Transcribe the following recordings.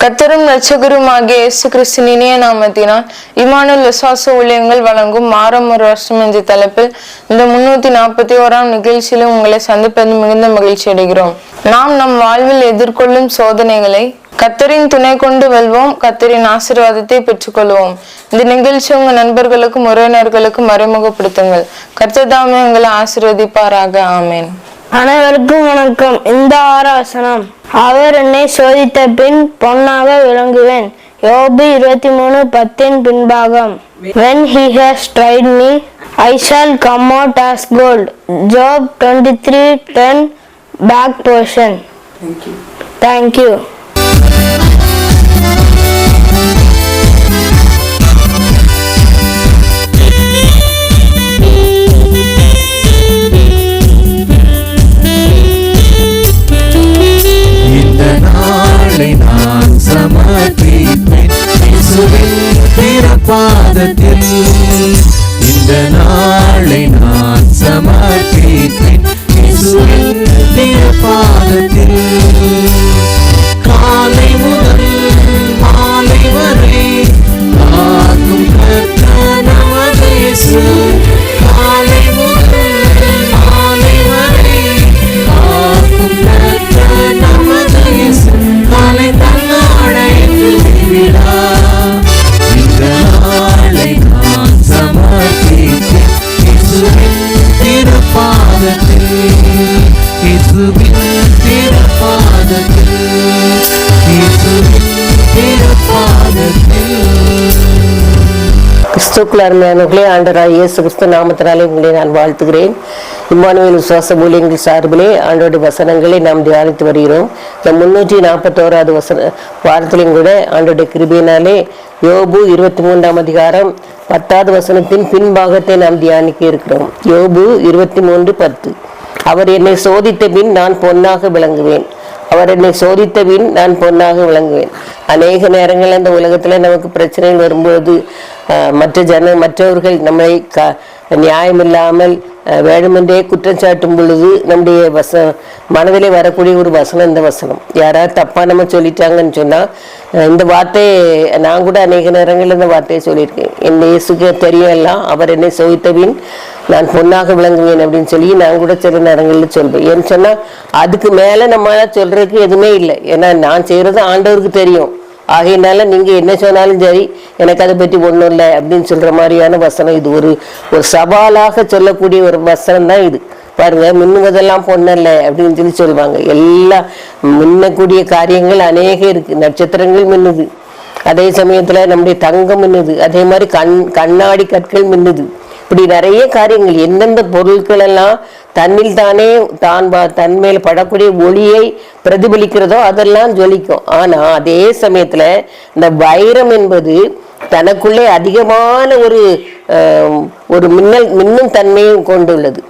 கர்த்தரும் இரட்சகருமாகிய இயேசு கிறிஸ்துவின் இனிய நாமத்தினால் இம்மானுவேல் விசுவாச ஊழியங்கள் வழங்கும் மாறம் ஒரு வருஷம் என்ற தலைப்பில் இந்த 341ஆம் நிகழ்ச்சியில உங்களை சந்திப்பது மிகுந்த மகிழ்ச்சி அடைகிறோம். நாம் நம் வாழ்வில் எதிர்கொள்ளும் சோதனைகளை கர்த்தரின் துணை கொண்டு வெல்வோம், கர்த்தரின் ஆசீர்வாதத்தை பெற்றுக்கொள்வோம். இந்த நிகழ்ச்சி உங்க நண்பர்களுக்கும் உறவினர்களுக்கும் அறிமுகப்படுத்துங்கள். கர்த்தர் தாமே உங்களை ஆசீர்வதிப்பாராக. ஆமேன். அனைவருக்கும் வணக்கம். இந்த ஆராசனம், அவர் என்னை சோதித்த பின் பொன்னாக விளங்குவேன். யோபு 23:10 பின்பாகம். When he has tried me, I shall come out as gold. Job 23:10 back portion. Thank you. நான் சமர்ப்பிப்பேன் இயேசுவின் திருப்பாதத்தில். இந்த நாளை நான் சமர்ப்பிப்பேன் இயேசுவின் திருப்பாதத்தில். காலை முதல் மாலை வரை காக்கும் கர்த்தர் நமது இயேசு. காலை முதல் மாலை வரை காக்கும் கர்த்தர் நமது இயேசு. காலை தன்னாடைத்து விடா. இந்த நாளை நான் சமர்ப்பித்தேன் இயேசுவின் திருப்பாதத்தில். இயேசுவின் திருப்பாதத்தில். இயேசுவின் திருப்பாதத்தில். கிறிஸ்துக்குள் அருமையானவர்களே, ஆண்டவராகிய இயேசு கிறிஸ்து நாமத்தினாலே உங்களை நான் வாழ்த்துகிறேன். இம்மானுவேல் விசுவாச ஊழியங்கள் சார்பிலே ஆண்டோடைய வசனங்களை நாம் தியானித்து வருகிறோம். இந்த 341வது வாரத்திலும் கூட ஆண்டோடைய கிருபையினாலே யோபு 23ஆம் அதிகாரம் 10வது வசனத்தின் பின்பாகத்தை நாம் தியானிக்க இருக்கிறோம். யோபு 23:10. அவர் என்னை சோதித்த பின் நான் பொன்னாக விளங்குவேன். அவர் என்னை சோதித்த பின் நான் பொன்னாக விளங்குவேன். அநேக நேரங்கள் அந்த உலகத்துல நமக்கு பிரச்சனைகள் வரும்போது மற்றவர்கள் நம்மை நியாயமில்லாமல் வேண்டுமென்றே குற்றம் சாட்டும் பொழுது நம்முடைய மனதிலே வரக்கூடிய ஒரு வசனம் இந்த வசனம். யாராவது தப்பா நம்ம சொல்லிட்டாங்கன்னு சொன்னா, இந்த வார்த்தையை நான் கூட அநேக நேரங்கள் இந்த வார்த்தையை சொல்லியிருக்கேன். என் இயேசுக்கு தெரியும் எல்லாம், அவர் என்னை சோதித்தபின் நான் பொன்னாக விளங்குவேன் அப்படின்னு சொல்லி நான் கூட சில நேரங்களில் சொல்வேன். ஏன்னு சொன்னா அதுக்கு மேல நம்மளால சொல்றதுக்கு எதுவுமே இல்லை. ஏன்னா நான் செய்யறது ஆண்டவருக்கு தெரியும். ஆகையினால நீங்க என்ன சொன்னாலும் சரி, எனக்கு அதை பற்றி ஒன்றும் இல்லை அப்படின்னு சொல்ற மாதிரியான வசனம் இது. ஒரு சவாலாக சொல்லக்கூடிய ஒரு வசனம் தான் இது. பாருங்க, மின்னுவதெல்லாம் பொண்ணல்ல அப்படின்னு சொல்லி சொல்லுவாங்க. எல்லாம் மின்னக்கூடிய காரியங்கள் அநேக இருக்கு. நட்சத்திரங்கள் மின்னுது, அதே சமயத்துல நம்முடைய தங்கம் மின்னுது, அதே மாதிரி கண்ணாடி கற்கள் மின்னுது. இப்படி நிறைய காரியங்கள், எந்தெந்த பொருட்கள் எல்லாம் தன்னில் தானே தன் மேல் படக்கூடிய ஒளியை பிரதிபலிக்கிறதோ அதெல்லாம் ஜொலிக்கும். ஆனா அதே சமயத்துல இந்த வைரம் என்பது தனக்குள்ளே அதிகமான ஒரு மின்னும் தன்மையும் கொண்டுள்ளது.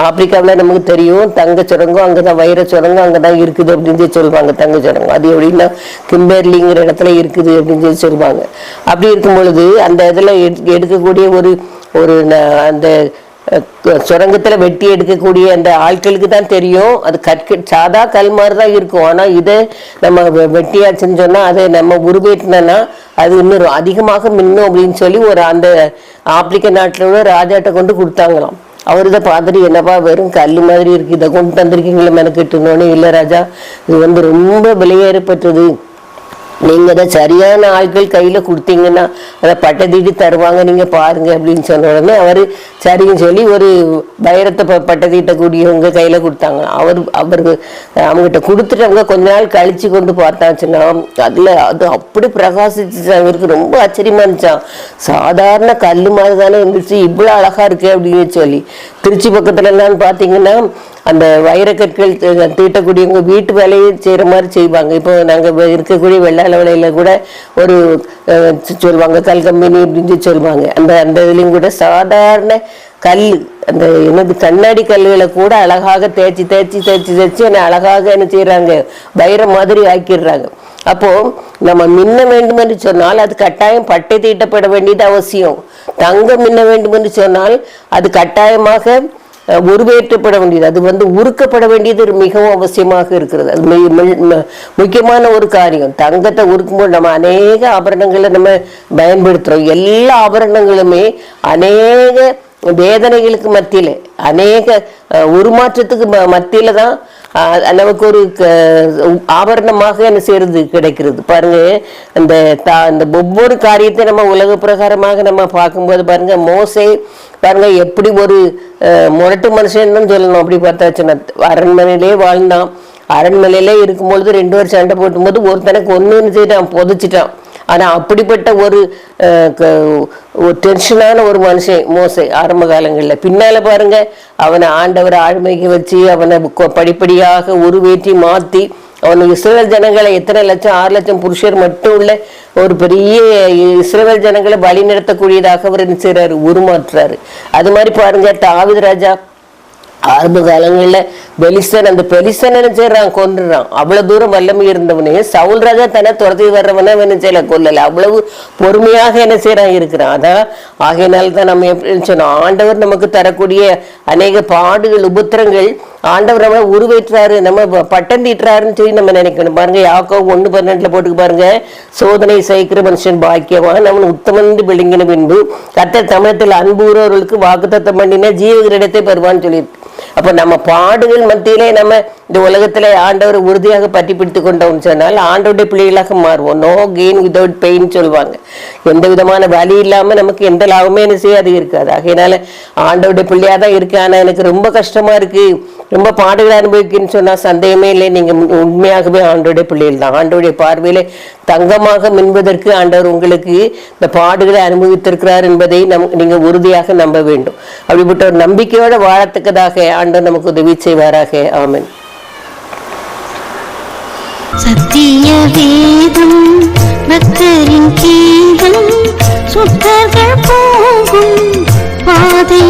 ஆப்பிரிக்காவில் நமக்கு தெரியும், தங்க சுரங்கம் அங்கதான், வைர சுரங்கம் அங்கதான் இருக்குது அப்படின்னு சொல்லி சொல்லுவாங்க. தங்க சுரங்கம் அது எப்படின்னா கிம்பர்லிங்கிற இடத்துல இருக்குது அப்படின்னு சொல்லி சொல்லுவாங்க. அப்படி இருக்கும் பொழுது அந்த இதுல எடுக்கக்கூடிய ஒரு அந்த சுரங்கத்துல வெட்டி எடுக்கக்கூடிய அந்த ஆட்களுக்கு தான் தெரியும். அது சாதா கல் மாதிரி தான் இருக்கும். ஆனா இதை நம்ம வெட்டியாச்சுன்னு சொன்னா, அதை நம்ம உருவேற்றினா அது இன்னும் அதிகமாக மின்னும் அப்படின்னு சொல்லி அந்த ஆப்பிரிக்க நாட்டில் உள்ள ராஜாட்ட கொண்டு கொடுத்தாங்களாம். அவர் இதை பார்த்துட்டு, என்னப்பா வெறும் கல் மாதிரி இருக்கு, இதை கொண்டு தந்திருக்கீங்களே மெனக்கிட்டுனோன்னு. இல்லை ராஜா, இது ரொம்ப விலையேறப்பட்டது, நீங்க அதை சரியான ஆட்கள் கையில கொடுத்தீங்கன்னா அதை பட்டத்தீட்டு தருவாங்க, நீங்க பாருங்க அப்படின்னு சொன்ன உடனே அவரு சரின்னு சொல்லி ஒரு வைரத்தை பட்டத்தீட்டக்கூடியவங்க கையில கொடுத்தாங்க. அவங்ககிட்ட கொடுத்துட்டவங்க கொஞ்ச நாள் கழிச்சு கொண்டு பார்த்தாச்சுன்னா அது அப்படி பிரகாசிச்சு. அவருக்கு ரொம்ப ஆச்சரியமா இருந்துச்சான். சாதாரண கல் மாதிரி தானே இருந்துச்சு, இவ்வளவு அழகா இருக்கு அப்படின்னு சொல்லி. திருச்சி பக்கத்துல எல்லாம் பாத்தீங்கன்னா அந்த வைரக்கற்கள் தீட்டக்கூடியவங்க வீட்டு வேலையை செய்யற மாதிரி செய்வாங்க. இப்போ நாங்க இருக்கக்கூடிய வெள்ளாள வேலையில கூட ஒரு சொல்லுவாங்க கல் கம்பெனி அப்படின்னு சொல்லுவாங்க. அந்த இதுலயும் கூட சாதாரண கல், அந்த என்னது கண்ணாடி கல்லுகளை கூட அழகாக தேய்ச்சி அழகாக என்ன செய்யறாங்க, வைரம் மாதிரி ஆக்கிடுறாங்க. அப்போ நம்ம மின்ன வேண்டும் என்று சொன்னால் அது கட்டாயம் பட்டை தீட்டப்பட வேண்டியது அவசியம். தங்கம் மின்ன வேண்டும் என்று சொன்னால் அது கட்டாயமாக உருவேற்றப்பட வேண்டியது, அது உருக்கப்பட வேண்டியது மிகவும் அவசியமாக இருக்கிறது. அது முக்கியமான ஒரு காரியம். தங்கத்தை உருக்கும்போது நம்ம அநேக ஆபரணங்களை நம்ம பயன்படுத்துறோம். எல்லா ஆபரணங்களுமே அநேக வேதனைகளுக்கு மத்தியில, அநேக உருமாற்றத்துக்கு மத்தியில தான் நமக்கு ஒரு ஆபரணமாக என்ன செய்யறது கிடைக்கிறது. பாருங்க, இந்த ஒவ்வொரு காரியத்தை நம்ம உலக பிரகாரமாக நம்ம பார்க்கும்போது பாருங்க, மோசே பாருங்க எப்படி ஒரு முரட்டு மனுஷன் சொல்லணும். அப்படி பார்த்தாச்சுன்னா அரண்மனையிலே வாழ்ந்தான். அரண்மனையிலே இருக்கும்பொழுது 2 வருஷம் சண்டை போட்டும்போது ஒருத்தனுக்கு ஒன்னு செய்தான், புதைச்சிட்டான். ஆனா அப்படிப்பட்ட ஒரு டென்ஷனான ஒரு மனுஷன் மோசே ஆரம்ப காலங்கள்ல. பின்னால பாருங்க, அவனை ஆண்டவர் ஆழ்மைக்கு வச்சு அவனை படிப்படியாக உருவேற்றி மாத்தி அவனுக்கு இஸ்ரவேல் ஜனங்களை எத்தனை லட்சம் 6 லட்சம் புருஷர் மட்டும் உள்ள ஒரு பெரிய இஸ்ரவேல் ஜனங்களை வழி நடத்தக்கூடியதாக அவர் என்ன செய்யறாரு, உருமாற்றுறாரு. அது மாதிரி பாருங்க, தாவீது ராஜா ஆரம்ப காலங்கள்ல அந்த பெலிஸ்தன் என்ன செய்யறான், கொன்றுறான். அவ்வளவு தூரம் வல்லமை இருந்தவனே சவுல் ராஜா தன்னை துரத்தி வர்றவன என்ன செய்யல, கொல்லல. அவ்வளவு பொறுமையாக என்ன செய்யறான் இருக்கிறான். அதான் ஆகையினால்தான் நம்ம எப்படி சொன்னோம், ஆண்டவர் நமக்கு தரக்கூடிய அநேக பாடுகள் உபத்திரங்கள் ஆண்டவர் நம்ம உருவேற்றாரு, நம்ம பட்டம் தீட்டுறாருன்னு சொல்லி நம்ம நினைக்கணும். பாருங்க, யாக்கோபு 1:12 போட்டுக்கு பாருங்க, சோதனை சகிக்கிற மனுஷன் பாக்கியவான், அவன் உத்தமன் விளங்கின பின்பு கர்த்தர் தமிழத்தில் அன்புறவர்களுக்கு வாக்குத்தத்தம் பண்ணின ஜீவகிரீடத்தை பெறுவான்னு சொல்லியிருக்கு. அப்ப நம்ம பாடுகள் மத்தியிலே நம்ம இந்த உலகத்துல ஆண்டவரை உறுதியாக பற்றி பிடித்து கொண்டோம்னு சொன்னால் ஆண்டவருடைய பிள்ளைகளாக மாறுவோம். நோ கெயின் வித்வுட் பெயின் சொல்லுவாங்க. எந்த விதமான வலி இல்லாம நமக்கு எந்த லாபமே என்ன செய்யாது இருக்காது. ஆகையினால ஆண்டவருடைய பிள்ளையா தான் இருக்கு. ஆனா எனக்கு ரொம்ப கஷ்டமா இருக்கு, ரொம்ப பாடுகளை அனுபவிக்குன்னு சொன்னா சந்தேகமே இல்லை, நீங்க உண்மையாகவே ஆண்டவருடைய பிள்ளைகள் தான். ஆண்டவருடைய பார்வையில தங்கமாக மின்பதற்கு ஆண்டவர் உங்களுக்கு இந்த பாடுகளை அனுபவித்திருக்கிறார் என்பதை நீங்க உறுதியாக நம்ப வேண்டும். அப்படிப்பட்ட ஒரு நம்பிக்கையோட வாழத்தக்கதாக ஆண்டவர் நமக்கு உதவி செய்வாராக. ஆமென். சத்திய வேதம் பக்தரின் கீதம் சுத்தர்கள் போகும் பாதை